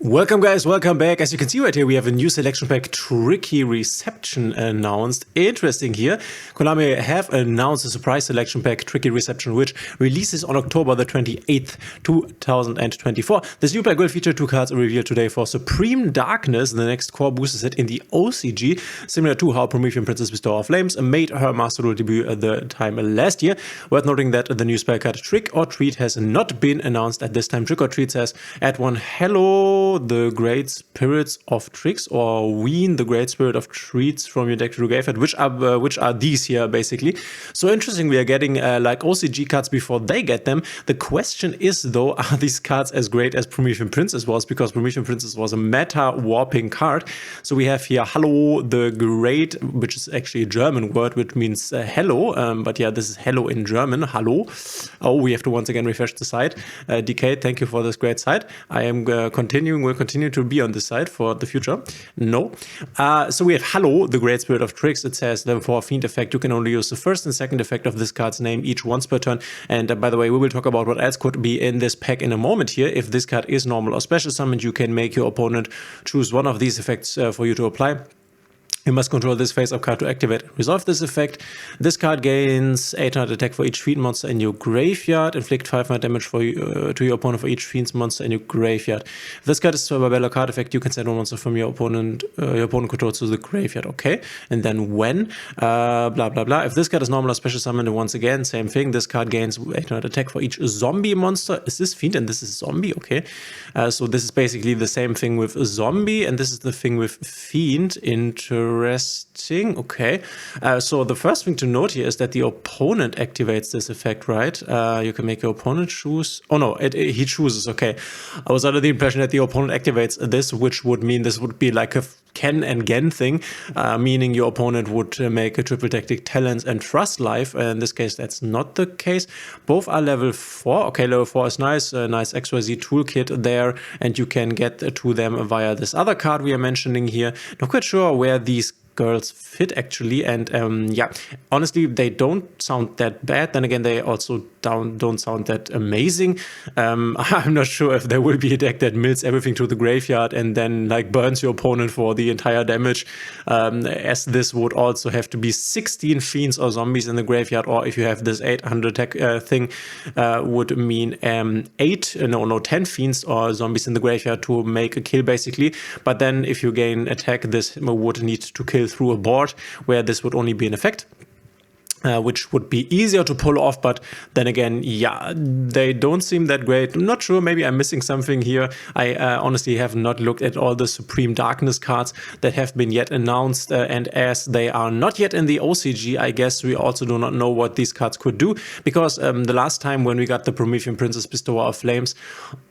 Welcome guys, welcome back. As you can see right here, we have a new selection pack, Tricky Reception, announced. Interesting here. Konami have announced a surprise selection pack, Tricky Reception, which releases on October the 28th, 2024. This new pack will feature two cards revealed today for Supreme Darkness, the next core booster set in the OCG, similar to how Promethean Princess Bestower of Flames made her Master Duel debut at the time last year. Worth noting that the new spell card Trick or Treat has not been announced at this time. Trick or Treat says, add one hello the Great Spirits of Tricks, or wean the Great Spirit of Treats from your deck to the graveyard, which are these here basically. So interesting, we are getting like OCG cards before they get them. The question is though, are these cards as great as Promethean Princess was? Because Promethean Princess was a meta warping card. So we have here Hallo the Great, which is actually a German word which means hello, but yeah, this is hello in German, hallo. Oh, we have to once again refresh the site. Decade, thank you for this great site. I am will continue to be on this side for the future. No. So we have Hallo, the Great Spirit of Tricks. It says level 4 Fiend effect. You can only use the first and second effect of this card's name each once per turn. And by the way, we will talk about what else could be in this pack in a moment here. If this card is normal or special summoned, you can make your opponent choose one of these effects for you to apply. You must control this face-up card to activate and resolve this effect. This card gains 800 attack for each Fiend monster in your graveyard. Inflict 500 damage to your opponent for each Fiend's monster in your graveyard. If this card is a Barbella card effect, you can send one monster from your opponent controls to the graveyard. Okay. And then when? Blah, blah, blah. If this card is normal or special summoned, once again, same thing. This card gains 800 attack for each zombie monster. Is this Fiend and this is zombie? Okay. So this is basically the same thing with zombie, and this is the thing with Fiend. Interesting. Okay. So the first thing to note here is that the opponent activates this effect, right? You can make your opponent choose. Oh no, he chooses. Okay. I was under the impression that the opponent activates this, which would mean this would be like a Ken and Gen thing, meaning your opponent would make a triple tactic talents and trust life. In this case, that's not the case. Both are level 4. Okay, level 4 is nice. Nice XYZ toolkit there, and you can get to them via this other card we are mentioning here. Not quite sure where these girls fit actually, and yeah, honestly they don't sound that bad. Then again, they also don't sound that amazing. I'm not sure if there will be a deck that mills everything to the graveyard and then like burns your opponent for the entire damage, as this would also have to be 16 fiends or zombies in the graveyard, or if you have this 800 attack thing, would mean 10 fiends or zombies in the graveyard to make a kill basically. But then if you gain attack, this would need to kill through a board where this would only be in effect. Which would be easier to pull off, but then again, yeah, they don't seem that great. I'm not sure, maybe I'm missing something here. I honestly have not looked at all the Supreme Darkness cards that have been yet announced, and as they are not yet in the OCG, I guess we also do not know what these cards could do, because the last time when we got the Promethean Princess Bestower of Flames,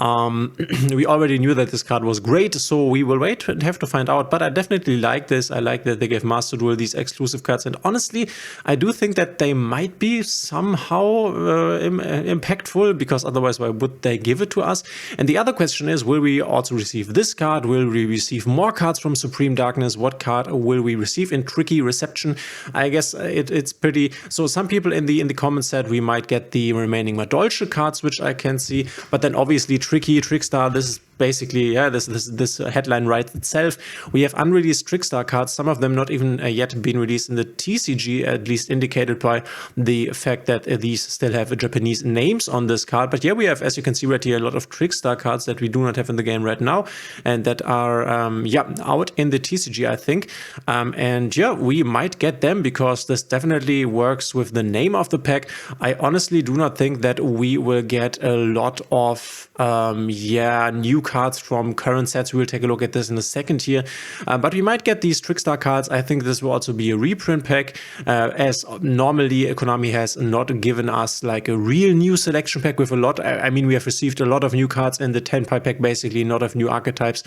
we already knew that this card was great, so we will wait and have to find out. But I definitely like this. I like that they gave Master Duel these exclusive cards, and honestly, I do think that they might be somehow impactful, because otherwise why would they give it to us? And the other question is, will we also receive this card? Will we receive more cards from Supreme Darkness? What card will we receive in Tricky Reception? I guess it's pretty. So some people in the comments said we might get the remaining Madolche cards, which I can see, but then obviously Trickstar, this is basically, yeah, this headline writes itself. We have unreleased Trickstar cards, some of them not even yet been released in the TCG, at least indicated by the fact that these still have Japanese names on this card. But yeah, we have, as you can see right here, a lot of Trickstar cards that we do not have in the game right now, and that are yeah, out in the TCG, I think. And yeah, we might get them, because this definitely works with the name of the pack. I honestly do not think that we will get a lot of yeah, new cards from current sets. We'll take a look at this in a second here, but we might get these Trickstar cards. I think this will also be a reprint pack, as normally Konami has not given us like a real new selection pack with a lot. I mean, we have received a lot of new cards in the 10-pie pack, basically, not of new archetypes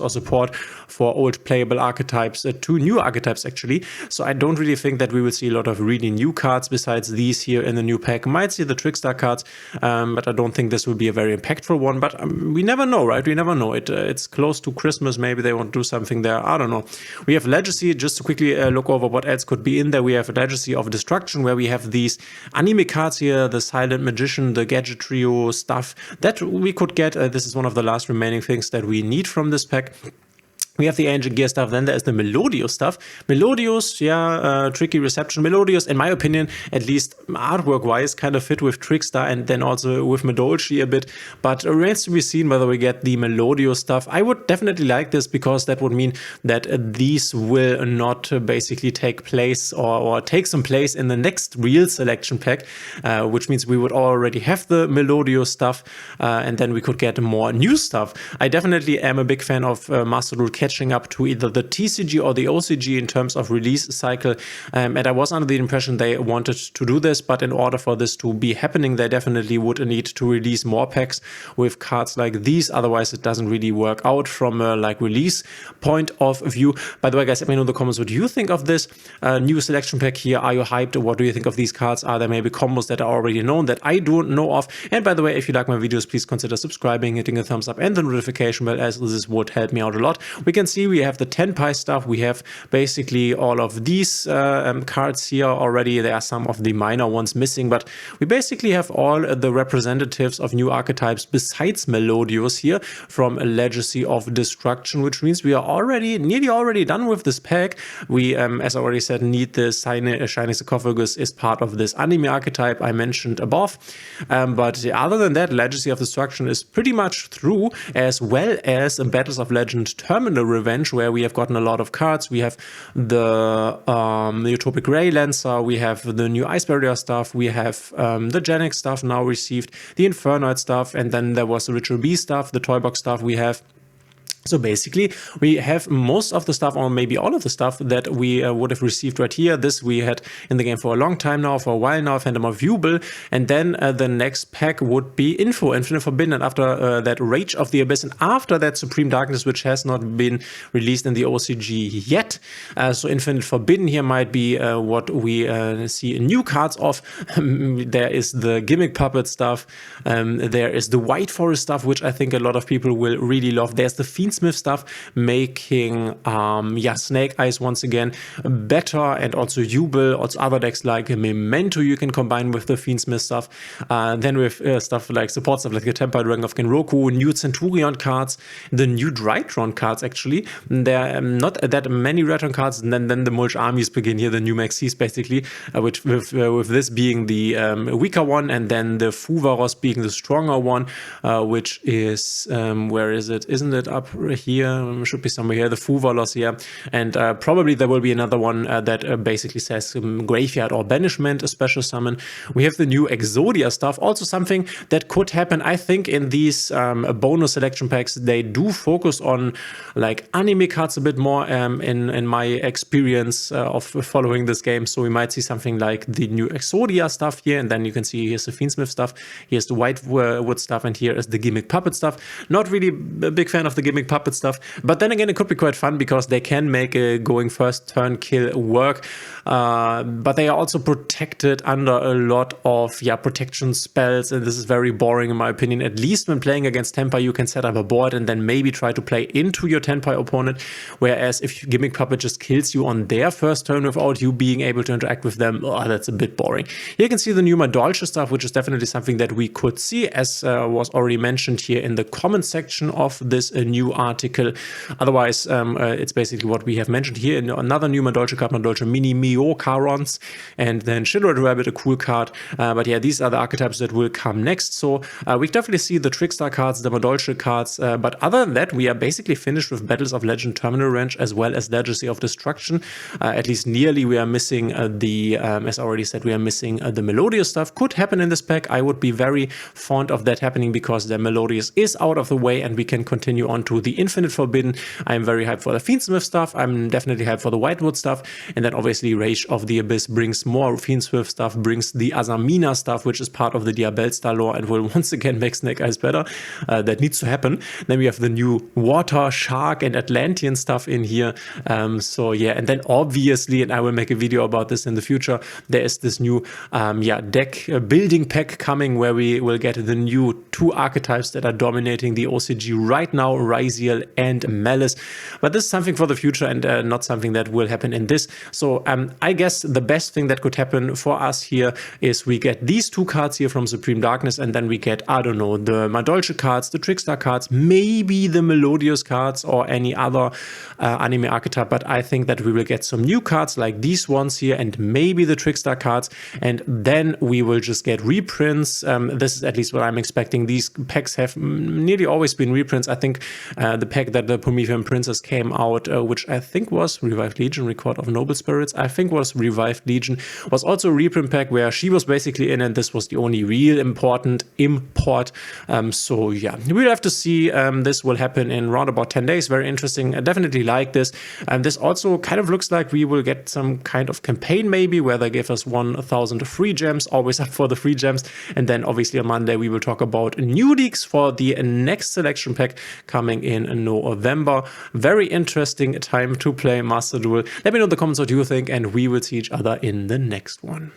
or support for old playable archetypes to new archetypes actually. So I don't really think that we will see a lot of really new cards besides these here in the new pack. Might see the Trickstar cards, but I don't think this will be a very impactful one. But we never know, right? We never know. It's close to Christmas. Maybe they want to do something there. I don't know. We have Legacy, just to quickly look over what else could be in there. We have Legacy of Destruction, where we have these anime cards here, the Silent Magician, the Gadget Trio stuff that we could get. This is one of the last remaining things that we need from this pack. We have the Ancient Gear stuff, then there's the Melodious stuff. Melodious, yeah, Tricky Reception. Melodious, in my opinion, at least artwork-wise, kind of fit with Trickstar and then also with Medolci a bit. But it remains to be seen whether we get the Melodious stuff. I would definitely like this because that would mean that these will not basically take place or take some place in the next real selection pack, which means we would already have the Melodious stuff and then we could get more new stuff. I definitely am a big fan of Master Duel catching up to either the TCG or the OCG in terms of release cycle, and I was under the impression they wanted to do this, but in order for this to be happening, they definitely would need to release more packs with cards like these. Otherwise, it doesn't really work out from a release point of view. By the way, guys, let me know in the comments what you think of this new selection pack here. Are you hyped? What do you think of these cards? Are there maybe combos that are already known that I don't know of? And by the way, if you like my videos, please consider subscribing, hitting a thumbs up and the notification bell, as this would help me out a lot. We can see we have the Tenpai stuff. We have basically all of these cards here already. There are some of the minor ones missing, but we basically have all the representatives of new archetypes besides Melodious here from a Legacy of Destruction, which means we are nearly already done with this pack. We, as I already said, need the Shiny Sarcophagus is part of this anime archetype I mentioned above. But other than that, Legacy of Destruction is pretty much through, as well as Battles of Legend Terminal Revenge, where we have gotten a lot of cards. We have the Utopic Ray Lancer, we have the new Ice Barrier stuff, we have the Genic stuff now received, the Infernoid stuff, and then there was the Ritual B stuff, the Toy Box stuff we have. So basically, we have most of the stuff, or maybe all of the stuff that we would have received right here. This we had in the game for a long time now, for a while now, Phantom of Jubel. And then the next pack would be Infinite Forbidden. And after that, Rage of the Abyss. And after that, Supreme Darkness, which has not been released in the OCG yet. So Infinite Forbidden here might be what we see new cards of. There is the Gimmick Puppet stuff. There is the White Forest stuff, which I think a lot of people will really love. There's the Fiendsmith stuff, making Snake Eyes once again better, and also Jubel, also other decks like Memento you can combine with the Fiendsmith stuff. Then with stuff like support stuff like the Temper Dragon of Genroku, new Centurion cards, the new Drytron cards actually. There are not that many Drytron cards, and then the Mulch armies begin here, the new Maxis basically, which with this being the weaker one, and then the Fuvaros being the stronger one, which is where is it? Isn't it up here? Should be somewhere here. The Fuvaros here, and probably there will be another one that basically says Graveyard or Banishment, a special summon. We have the new Exodia stuff, also something that could happen. I think in these bonus selection packs, they do focus on anime cards a bit more in my experience of following this game. So we might see something like the new Exodia stuff here, and then you can see here's the Fiendsmith stuff, here's the Whitewood stuff, and here is the Gimmick Puppet stuff. Not really a big fan of the Gimmick Puppet stuff, but then again, it could be quite fun because they can make a going first turn kill work, but they are also protected under a lot of protection spells, and this is very boring in my opinion. At least when playing against Tenpai, you can set up a board and then maybe try to play into your Tenpai opponent, whereas if Gimmick Puppet just kills you on their first turn without you being able to interact with them, that's a bit boring. Here you can see the new Madolche stuff, which is definitely something that we could see, as was already mentioned here in the comment section of this new article. Otherwise, it's basically what we have mentioned here. In another new Madolche card, Madolche Mini Mio Carons, and then Shadowed Rabbit, a cool card. But yeah, these are the archetypes that will come next. So we definitely see the Trickstar cards, the Madolche cards. But other than that, we are basically finished with Battles of Legend Terminal Range as well as Legacy of Destruction. At least nearly. We are missing as I already said, we are missing the Melodious stuff. Could happen in this pack. I would be very fond of that happening because the Melodious is out of the way and we can continue on to the the Infinite Forbidden. I'm very hyped for the Fiendsmith stuff. I'm definitely hyped for the Whitewood stuff. And then obviously Rage of the Abyss brings more Fiendsmith stuff, brings the Azamina stuff, which is part of the Diabellstar lore and will once again make Snake Eyes better. That needs to happen. Then we have the new Water, Shark, and Atlantean stuff in here. So yeah, and then obviously, and I will make a video about this in the future, there is this new deck building pack coming where we will get the new 2 archetypes that are dominating the OCG right now, Ryziel and Malice. But this is something for the future and not something that will happen in this. So I guess the best thing that could happen for us here is we get these 2 cards here from Supreme Darkness, and then we get, I don't know, the Madolche cards, the Trickstar cards, maybe the Melodious cards or any other anime archetype. But I think that we will get some new cards like these ones here and maybe the Trickstar cards, and then we will just get reprints. This is at least what I'm expecting. These packs have nearly always been reprints. I think the pack that the Promethean Princess came out, which I think was Revived Legion, Record of Noble Spirits, I think was Revived Legion, was also a reprint pack where she was basically in, and this was the only real important import. So yeah, we'll have to see. This will happen in around about 10 days. Very interesting. I definitely like this. This also kind of looks like we will get some kind of campaign maybe where they give us 1,000 free gems, always up for the free gems. And then obviously on Monday we will talk about new leaks for the next selection pack coming in November. Very interesting time to play Master Duel. Let me know in the comments what you think, and we will see each other in the next one.